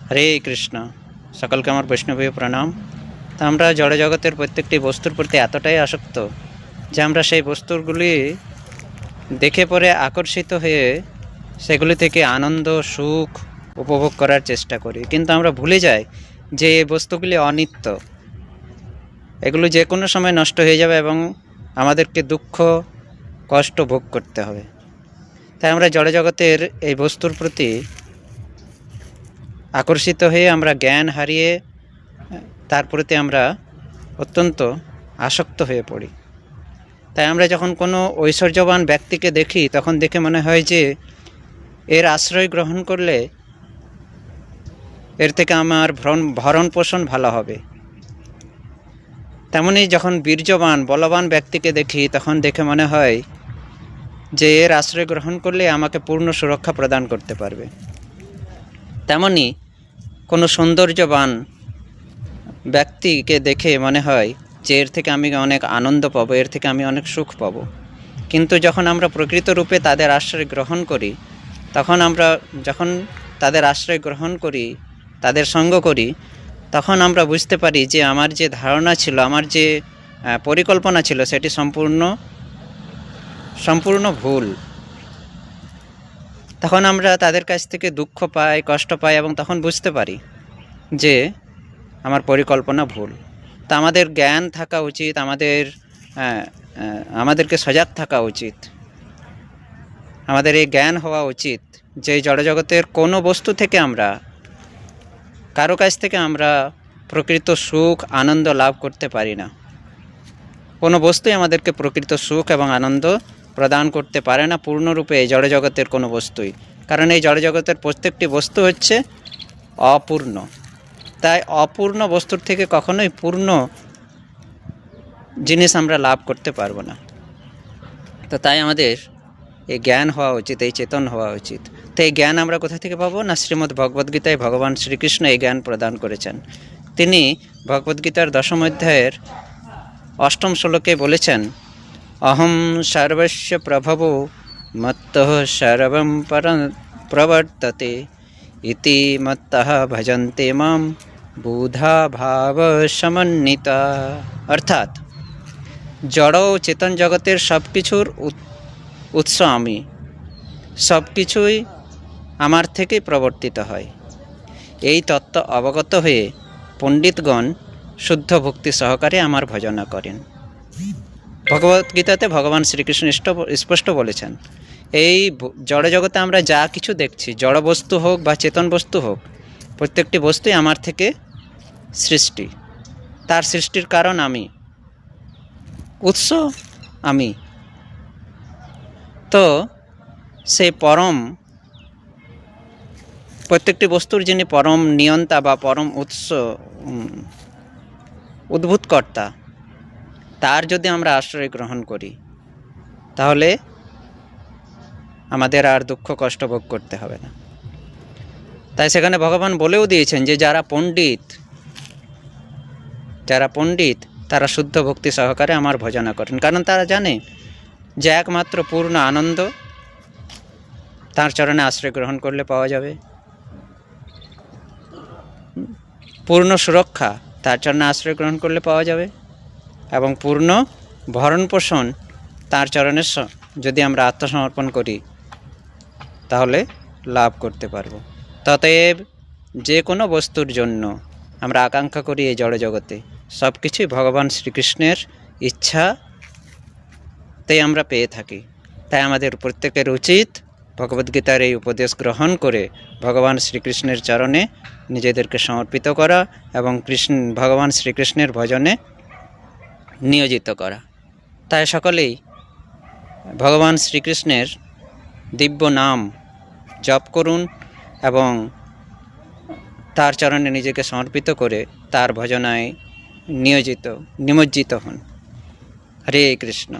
হরে কৃষ্ণ। সকলকে আমার বৈষ্ণবীয় প্রণাম। তো আমরা জড়জগতের প্রত্যেকটি বস্তুর প্রতি এতটাই আসক্ত যে আমরা সেই বস্তুগুলি দেখে পরে আকর্ষিত হয়ে সেগুলি থেকে আনন্দ সুখ উপভোগ করার চেষ্টা করি, কিন্তু আমরা ভুলে যাই যে এই বস্তুগুলি অনিত্য, এগুলো যে কোনো সময় নষ্ট হয়ে যাবে এবং আমাদেরকে দুঃখ কষ্ট ভোগ করতে হবে। তাই আমরা জড়জগতের এই বস্তুর প্রতি আকর্ষিত হয়ে আমরা জ্ঞান হারিয়ে তার প্রতি আমরা অত্যন্ত আসক্ত হয়ে পড়ি। তাই আমরা যখন কোনো ঐশ্বর্যবান ব্যক্তিকে দেখি তখন দেখে মনে হয় যে এর আশ্রয় গ্রহণ করলে এর থেকে আমার ভরণ পোষণ ভালো হবে। তেমনি যখন বীর্যবান বলবান ব্যক্তিকে দেখি তখন দেখে মনে হয় যে এর আশ্রয় গ্রহণ করলে আমাকে পূর্ণ সুরক্ষা প্রদান করতে পারবে। তেমনি কোনো সৌন্দর্যবান ব্যক্তিকে দেখে মনে হয় যে এর থেকে আমি অনেক আনন্দ পাবো, এর থেকে আমি অনেক সুখ পাবো। কিন্তু যখন আমরা প্রকৃত রূপে তাদের আশ্রয় গ্রহণ করি তখন যখন তাদের আশ্রয় গ্রহণ করি, তাদের সঙ্গ করি, তখন আমরা বুঝতে পারি যে আমার যে ধারণা ছিল, আমার যে পরিকল্পনা ছিল সেটি সম্পূর্ণ ভুল। তখন আমরা তাদের কাছ থেকে দুঃখ পাই, কষ্ট পাই এবং তখন বুঝতে পারি যে আমার পরিকল্পনা ভুল। তা আমাদের জ্ঞান থাকা উচিত, আমাদেরকে সজাগ থাকা উচিত, আমাদের এই জ্ঞান হওয়া উচিত যে জড়জগতের কোনো বস্তু থেকে কারো কাছ থেকে আমরা প্রকৃত সুখ আনন্দ লাভ করতে পারি না। কোনো বস্তুই আমাদেরকে প্রকৃত সুখ এবং আনন্দ প্রদান করতে পারে না পূর্ণরূপে এই জড়জগতের কোনো বস্তুই, কারণ এই জড়জগতের প্রত্যেকটি বস্তু হচ্ছে অপূর্ণ। তাই অপূর্ণ বস্তুর থেকে কখনোই পূর্ণ জিনিস আমরা লাভ করতে পারবো না। তো তাই আমাদের এই জ্ঞান হওয়া উচিত, এই চেতন হওয়া উচিত। তো এই জ্ঞান আমরা কোথা থেকে পাবো না, শ্রীমদ্ ভগবদ্গীতায় ভগবান শ্রীকৃষ্ণ এই জ্ঞান প্রদান করেছেন। তিনি ভগবদ্গীতার 10ম অধ্যায়ের 8ম শ্লোকে বলেছেন, অহম সর্বস্য প্রভবো মত্তঃ সর্বং প্রবর্ততে ইতি মত্তঃ ভজন্তে মাম বুধা ভাব সমন্বিতা। অর্থাৎ জড় ও চেতন জগতের সব কিছুর উৎস আমি, সব কিছুই আমার থেকেই প্রবর্তিত হয়। এই তত্ত্ব অবগত হয়ে পণ্ডিতগণ শুদ্ধ ভক্তি সহকারে আমার ভজনা করেন। ভগবদ্গীতাতে ভগবান শ্রীকৃষ্ণ স্পষ্ট বলেছেন, এই জড়জগতে আমরা যা কিছু দেখছি, জড় বস্তু হোক বা চেতন বস্তু হোক, প্রত্যেকটি বস্তুই আমার থেকে সৃষ্টি। তার সৃষ্টির কারণ আমি, উৎস আমি। তো সেই প্রত্যেকটি বস্তুর যিনি পরম নিয়ন্তা বা পরম উদ্ভূতকর্তা, তার যদি আমরা আশ্রয় গ্রহণ করি তাহলে আমাদের আর দুঃখ কষ্ট ভোগ করতে হবে না। তাই সেখানে ভগবান বলেও দিয়েছেন যে যারা পণ্ডিত তারা শুদ্ধ ভক্তি সহকারে আমার ভজনা করেন, কারণ তারা জানে যে একমাত্র পূর্ণ আনন্দ তার চরণে আশ্রয় গ্রহণ করলে পাওয়া যাবে, পূর্ণ সুরক্ষা তার চরণে আশ্রয় গ্রহণ করলে পাওয়া যাবে, এবং পূর্ণ ভরণ পোষণ তার চরণে যদি আমরা আত্মসমর্পণ করি তাহলে লাভ করতে পারবো। ততএব যে কোনো বস্তুর জন্য আমরা আকাঙ্ক্ষা করি এই জড়জগতে, সব কিছুই ভগবান শ্রীকৃষ্ণের ইচ্ছাতেই আমরা পেয়ে থাকি। তাই আমাদের প্রত্যেকের উচিত ভগবদ্গীতার এই উপদেশ গ্রহণ করে ভগবান শ্রীকৃষ্ণের চরণে নিজেদেরকে সমর্পিত করা এবং ভগবান শ্রীকৃষ্ণের ভজনে নিয়োজিত করা। তাই সকলেই ভগবান শ্রীকৃষ্ণের দিব্য নাম জপ করুন এবং তার চরণে নিজেকে সমর্পিত করে তার ভজনায় নিমজ্জিত হন। হরে কৃষ্ণ।